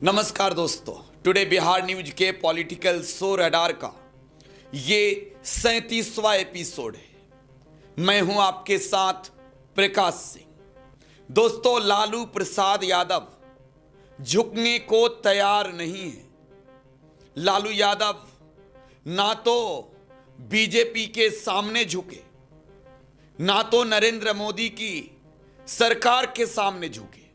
नमस्कार दोस्तों, today Bihar news के पॉलिटिकल शो रडार का ये 37वां एपिसोड है। मैं हूं आपके साथ प्रकाश सिंह। दोस्तों, लालू प्रसाद यादव झुकने को तैयार नहीं है। लालू यादव ना तो बीजेपी के सामने झुके, ना तो नरेंद्र मोदी की सरकार के सामने झुके,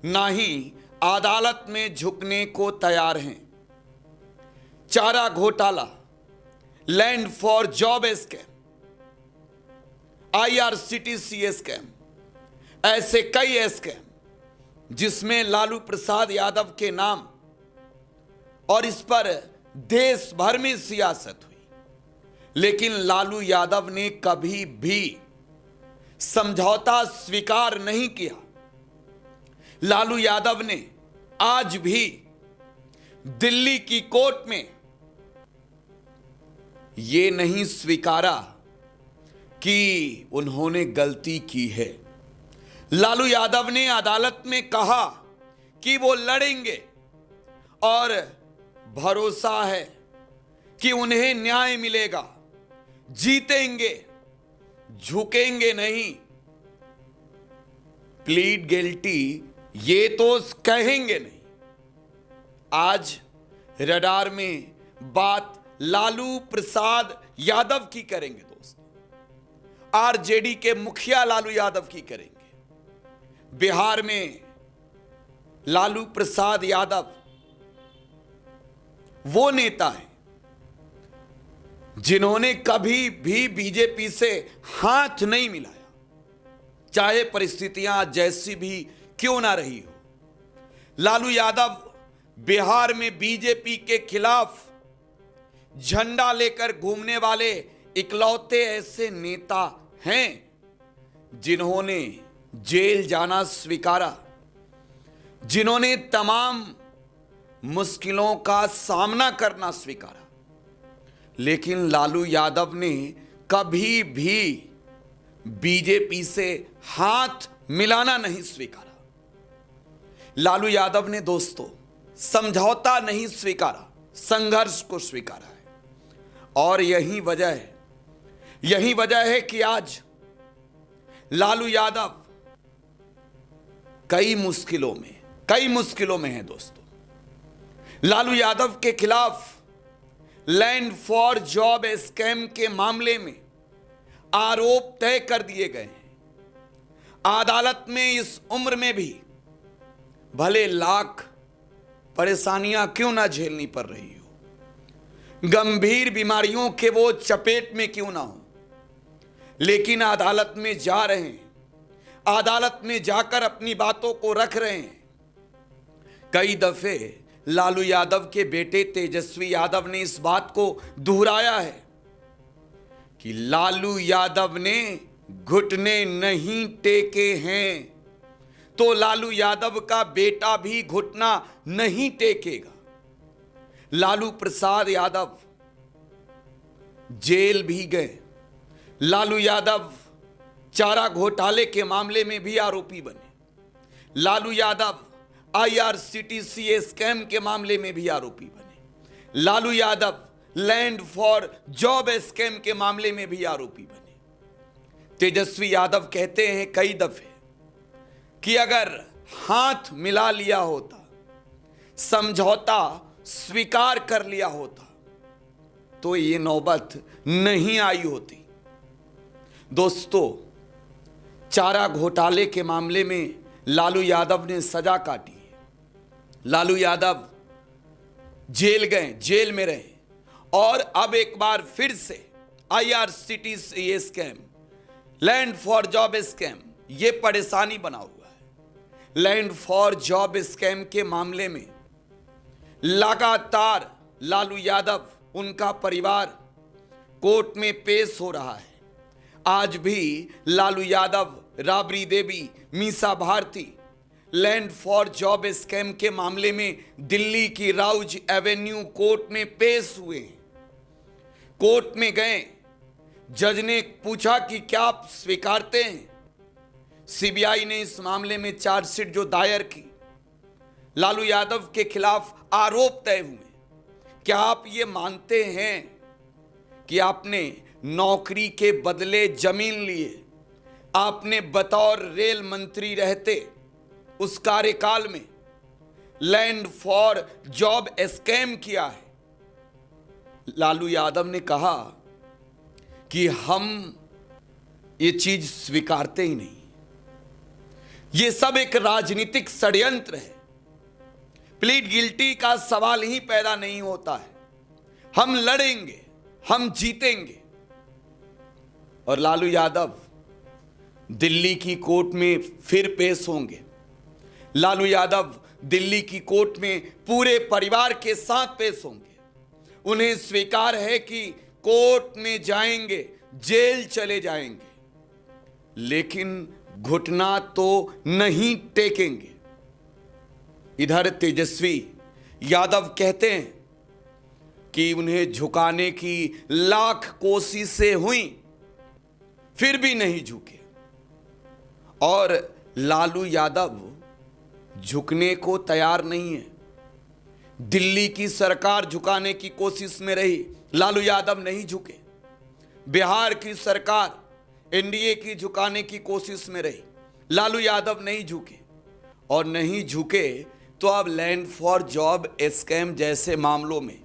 ना ही अदालत में झुकने को तैयार हैं। चारा घोटाला, land for job scam, IRCTC scam, ऐसे कई स्कैम जिसमें लालू प्रसाद यादव के नाम और इस पर देश भर में सियासत हुई, लेकिन लालू यादव ने कभी भी समझौता स्वीकार नहीं किया। लालू यादव ने आज भी दिल्ली की कोर्ट में यह नहीं स्वीकारा कि उन्होंने गलती की है। लालू यादव ने अदालत में कहा कि वो लड़ेंगे और भरोसा है कि उन्हें न्याय मिलेगा, जीतेंगे, झुकेंगे नहीं। प्लीड गिल्टी ये तो कहेंगे नहीं। आज रडार में बात लालू प्रसाद यादव की करेंगे दोस्तों। आरजेडी के मुखिया लालू यादव की करेंगे। बिहार में लालू प्रसाद यादव वो नेता हैं जिन्होंने कभी भी बीजेपी से हाथ नहीं मिलाया, चाहे परिस्थितियां जैसी भी क्यों ना रही हो। लालू यादव बिहार में बीजेपी के खिलाफ झंडा लेकर घूमने वाले इकलौते ऐसे नेता हैं जिन्होंने जेल जाना स्वीकारा, जिन्होंने तमाम मुश्किलों का सामना करना स्वीकारा, लेकिन लालू यादव ने कभी भी बीजेपी से हाथ मिलाना नहीं स्वीकारा। लालू यादव ने दोस्तों समझौता नहीं स्वीकारा, संघर्ष को स्वीकारा है। और यही वजह है कि आज लालू यादव कई मुश्किलों में है दोस्तों। लालू यादव के खिलाफ लैंड फॉर जॉब स्कैम के मामले में आरोप तय कर दिए गए हैं। अदालत में इस उम्र में भी भले लाख परेशानियां क्यों ना झेलनी पड़ रही हो, गंभीर बीमारियों के वो चपेट में क्यों ना हो, लेकिन अदालत में जा रहे हैं, अदालत में जाकर अपनी बातों को रख रहे हैं। कई दफे लालू यादव के बेटे तेजस्वी यादव ने इस बात को दोहराया है कि लालू यादव ने घुटने नहीं टेके हैं तो लालू यादव का बेटा भी घुटना नहीं टेकेगा। लालू प्रसाद यादव जेल भी गए। लालू यादव चारा घोटाले के मामले में भी आरोपी बने। लालू यादव IRCTC स्कैम के मामले में भी आरोपी बने। Lalu Yadav land for job scam के मामले में भी आरोपी बने। तेजस्वी यादव कहते हैं कई दफे कि अगर हाथ मिला लिया होता, समझौता स्वीकार कर लिया होता, तो ये नौबत नहीं आई होती। दोस्तों, चारा घोटाले के मामले में लालू यादव ने सजा काटी है। लालू यादव जेल गए, जेल में रहे और अब एक बार फिर से IRCTC scam, land for job scam ये परेशानी बना हुआ है। लैंड फॉर जॉब स्कैम के मामले में लगातार लालू यादव, उनका परिवार कोर्ट में पेश हो रहा है। आज भी Lalu Yadav, Rabri Devi, Misa Bharti land for job scam के मामले में दिल्ली की राउज एवेन्यू कोर्ट में पेश हुए हैं। कोर्ट में गए, जज ने पूछा कि क्या आप स्वीकारते हैं। सीबीआई ने इस मामले में चार्जशीट जो दायर की, लालू यादव के खिलाफ आरोप तय हुए। क्या आप ये मानते हैं कि आपने नौकरी के बदले जमीन लिए? आपने बतौर रेल मंत्री रहते उस कार्यकाल में लैंड फॉर जॉब स्कैम किया है। लालू यादव ने कहा कि हम ये चीज स्वीकारते ही नहीं, ये सब एक राजनीतिक षड्यंत्र है, प्लीड गिल्टी का सवाल ही पैदा नहीं होता है, हम लड़ेंगे, हम जीतेंगे। और लालू यादव दिल्ली की कोर्ट में फिर पेश होंगे। लालू यादव दिल्ली की कोर्ट में पूरे परिवार के साथ पेश होंगे। उन्हें स्वीकार है कि कोर्ट में जाएंगे, जेल चले जाएंगे, लेकिन घुटना तो नहीं टेकेंगे। इधर तेजस्वी यादव कहते हैं कि उन्हें झुकाने की लाख कोशिशें हुई, फिर भी नहीं झुके। और लालू यादव झुकने को तैयार नहीं है। दिल्ली की सरकार झुकाने की कोशिश में रही, लालू यादव नहीं झुके। बिहार की सरकार एनडीए की झुकाने की कोशिश में रही, लालू यादव नहीं झुके। और नहीं झुके तो अब लैंड फॉर जॉब स्कैम जैसे मामलों में,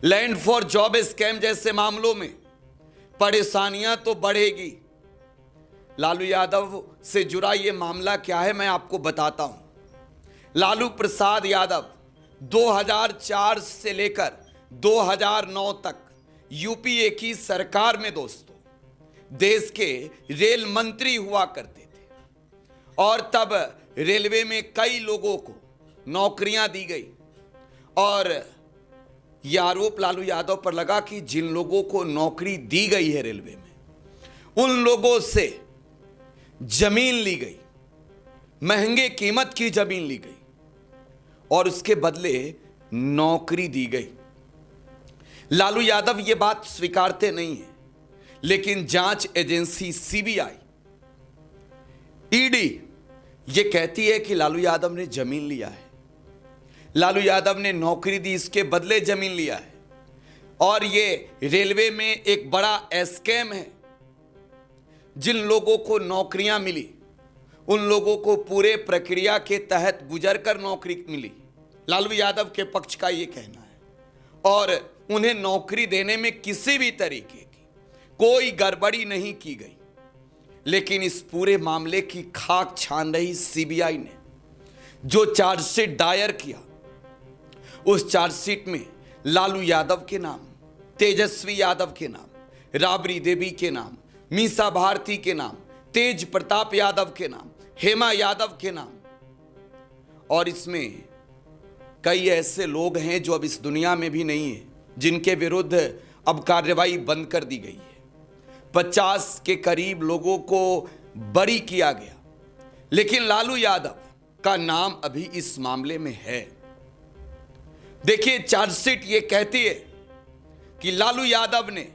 लैंड फॉर जॉब स्कैम जैसे मामलों में परेशानियां तो बढ़ेगी। लालू यादव से जुड़ा ये मामला क्या है, मैं आपको बताता हूं। लालू प्रसाद यादव 2004 से लेकर 2009 तक यूपीए की सरकार में दोस्तों देश के रेल मंत्री हुआ करते थे। और तब रेलवे में कई लोगों को नौकरियां दी गई। और यह आरोप लालू यादव पर लगा कि जिन लोगों को नौकरी दी गई है रेलवे में, उन लोगों से जमीन ली गई, महंगे कीमत की जमीन ली गई और उसके बदले नौकरी दी गई। लालू यादव ये बात स्वीकारते नहीं है, लेकिन जांच एजेंसी सीबीआई, ईडी ये कहती है कि लालू यादव ने जमीन लिया है, लालू यादव ने नौकरी दी, इसके बदले जमीन लिया है। और ये रेलवे में एक बड़ा स्कैम है। जिन लोगों को नौकरियां मिली, उन लोगों को पूरे प्रक्रिया के तहत गुजरकर नौकरी मिली, लालू यादव के पक्ष का ये कहना है। और उन्हें नौकरी देने में किसी भी तरीके की कोई गड़बड़ी नहीं की गई। लेकिन इस पूरे मामले की खाक छान रही सीबीआई ने जो चार्जशीट दायर किया, उस चार्जशीट में लालू यादव के नाम, तेजस्वी यादव के नाम, राबड़ी देवी के नाम, मीसा भारती के नाम, तेज प्रताप यादव के नाम, हेमा यादव के नाम, और इसमें कई ऐसे लोग हैं जो अब इस दुनिया में भी नहीं है, जिनके विरुद्ध अब कार्रवाई बंद कर दी गई है। 50 के करीब लोगों को बरी किया गया, लेकिन लालू यादव का नाम अभी इस मामले में है। देखिए, चार्जशीट ये कहती है कि लालू यादव ने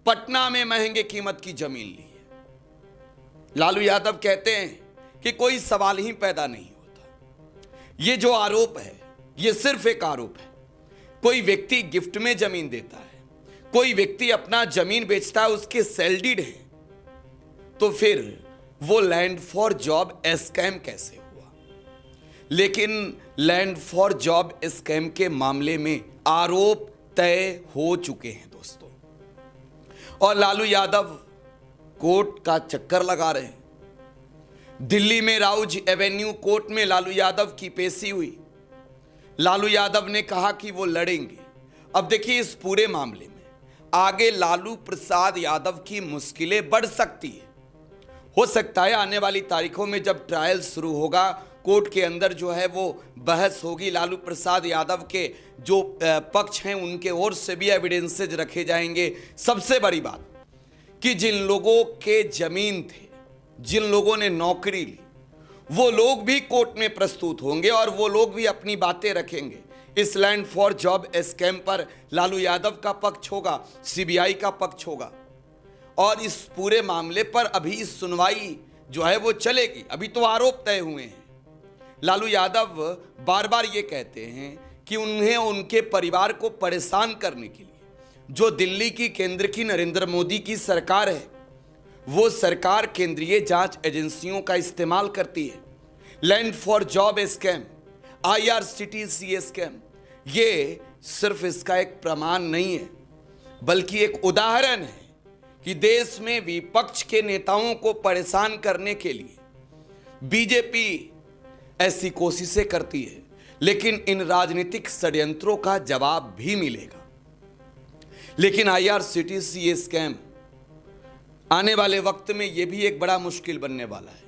पटना में महंगे कीमत की जमीन ली है। लालू यादव कहते हैं कि कोई सवाल ही पैदा नहीं होता। ये जो आरोप है, ये सिर्फ एक आरोप है। कोई व्यक्ति गिफ्ट में जमीन देता है, कोई व्यक्ति अपना जमीन बेचता है, उसके सेल डीड है, तो फिर वो लैंड फॉर जॉब स्कैम कैसे हुआ? लेकिन लैंड फॉर जॉब स्कैम के मामले में आरोप तय हो चुके हैं दोस्तों, और लालू यादव कोर्ट का चक्कर लगा रहे हैं। दिल्ली में राउज एवेन्यू कोर्ट में लालू यादव की पेशी हुई। लालू यादव ने कहा कि वो लड़ेंगे। अब देखिए, इस पूरे मामले में आगे लालू प्रसाद यादव की मुश्किलें बढ़ सकती है। हो सकता है आने वाली तारीखों में जब ट्रायल शुरू होगा, कोर्ट के अंदर जो है वो बहस होगी, लालू प्रसाद यादव के जो पक्ष हैं उनके ओर से भी एविडेंसेज रखे जाएंगे। सबसे बड़ी बात कि जिन लोगों के जमीन थे, जिन लोगों ने नौकरी ली, वो लोग भी कोर्ट में प्रस्तुत होंगे और वो लोग भी अपनी बातें रखेंगे। इस लैंड फॉर जॉब स्कैम पर लालू यादव का पक्ष होगा, सीबीआई का पक्ष होगा, और इस पूरे मामले पर अभी सुनवाई जो है वो चलेगी। अभी तो आरोप तय हुए हैं। लालू यादव बार बार ये कहते हैं कि उन्हें उनके परिवार को परेशान करने के लिए जो दिल्ली की केंद्र की नरेंद्र मोदी की सरकार है, वो सरकार केंद्रीय जांच एजेंसियों का इस्तेमाल करती है। Land for job scam, IRCTC scam, ये सिर्फ इसका एक प्रमाण नहीं है, बल्कि एक उदाहरण है कि देश में विपक्ष के नेताओं को परेशान करने के लिए बीजेपी ऐसी कोशिशें करती है, लेकिन इन राजनीतिक षड्यंत्रों का जवाब भी मिलेगा। लेकिन IRCTC स्कैम आने वाले वक्त में यह भी एक बड़ा मुश्किल बनने वाला है।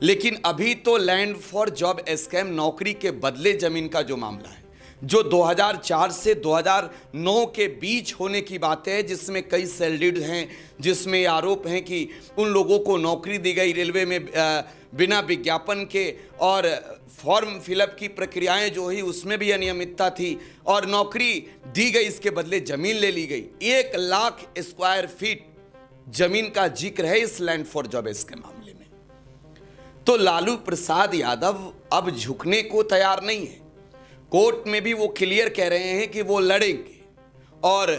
लेकिन अभी तो लैंड फॉर जॉब स्कैम, नौकरी के बदले जमीन का जो मामला है, जो 2004 से 2009 के बीच होने की बात है, जिसमें कई सैलरीड हैं, जिसमें आरोप हैं कि उन लोगों को नौकरी दी गई रेलवे में बिना विज्ञापन के, और फॉर्म फिलअप की प्रक्रियाएं जो हुई उसमें भी अनियमितता थी, और नौकरी दी गई, इसके बदले जमीन ले ली गई। 1 लाख स्क्वायर फीट जमीन का जिक्र है इस लैंड फॉर जॉब के मामले में। तो लालू प्रसाद यादव अब झुकने को तैयार नहीं है। कोर्ट में भी वो क्लियर कह रहे हैं कि वो लड़ेंगे और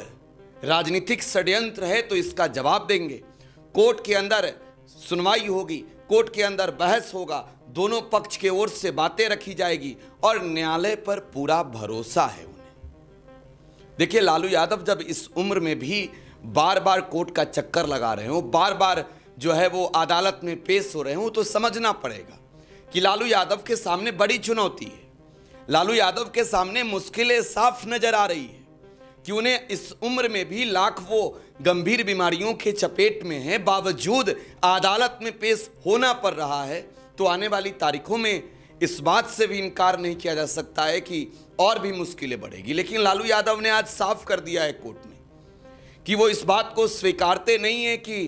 राजनीतिक षड्यंत्र है तो इसका जवाब देंगे। कोर्ट के अंदर सुनवाई होगी, कोर्ट के अंदर बहस होगा, दोनों पक्ष के ओर से बातें रखी जाएगी और न्यायालय पर पूरा भरोसा है उन्हें। देखिए, लालू यादव जब इस उम्र में भी बार बार कोर्ट का चक्कर लगा रहे हो, बार बार जो है वो अदालत में पेश हो रहे हो, तो समझना पड़ेगा कि लालू यादव के सामने बड़ी चुनौती है। लालू यादव के सामने मुश्किलें साफ नजर आ रही है कि उन्हें इस उम्र में भी लाख वो गंभीर बीमारियों के चपेट में है, बावजूद अदालत में पेश होना पड़ रहा है। तो आने वाली तारीखों में इस बात से भी इनकार नहीं किया जा सकता है कि और भी मुश्किलें बढ़ेगी। लेकिन लालू यादव ने आज साफ कर दिया है कोर्ट में कि वो इस बात को स्वीकारते नहीं है कि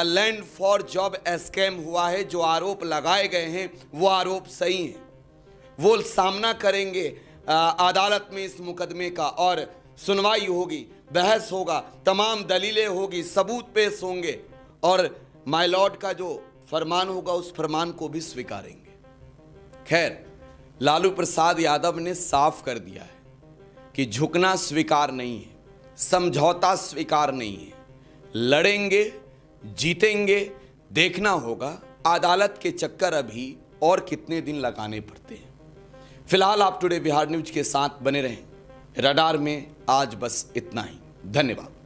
लैंड फॉर जॉब स्कैम हुआ है। जो आरोप लगाए गए हैं वो आरोप सही हैं, वो सामना करेंगे अदालत में इस मुकदमे का, और सुनवाई होगी, बहस होगा, तमाम दलीलें होगी, सबूत पेश होंगे, और माय लॉर्ड का जो फरमान होगा उस फरमान को भी स्वीकारेंगे। खैर, लालू प्रसाद यादव ने साफ कर दिया है कि झुकना स्वीकार नहीं है, समझौता स्वीकार नहीं है। लड़ेंगे, जीतेंगे, देखना होगा अदालत के चक्कर अभी और कितने दिन लगाने पड़ते हैं। फिलहाल आप टुडे बिहार न्यूज के साथ बने रहें। रडार में आज बस इतना ही। धन्यवाद।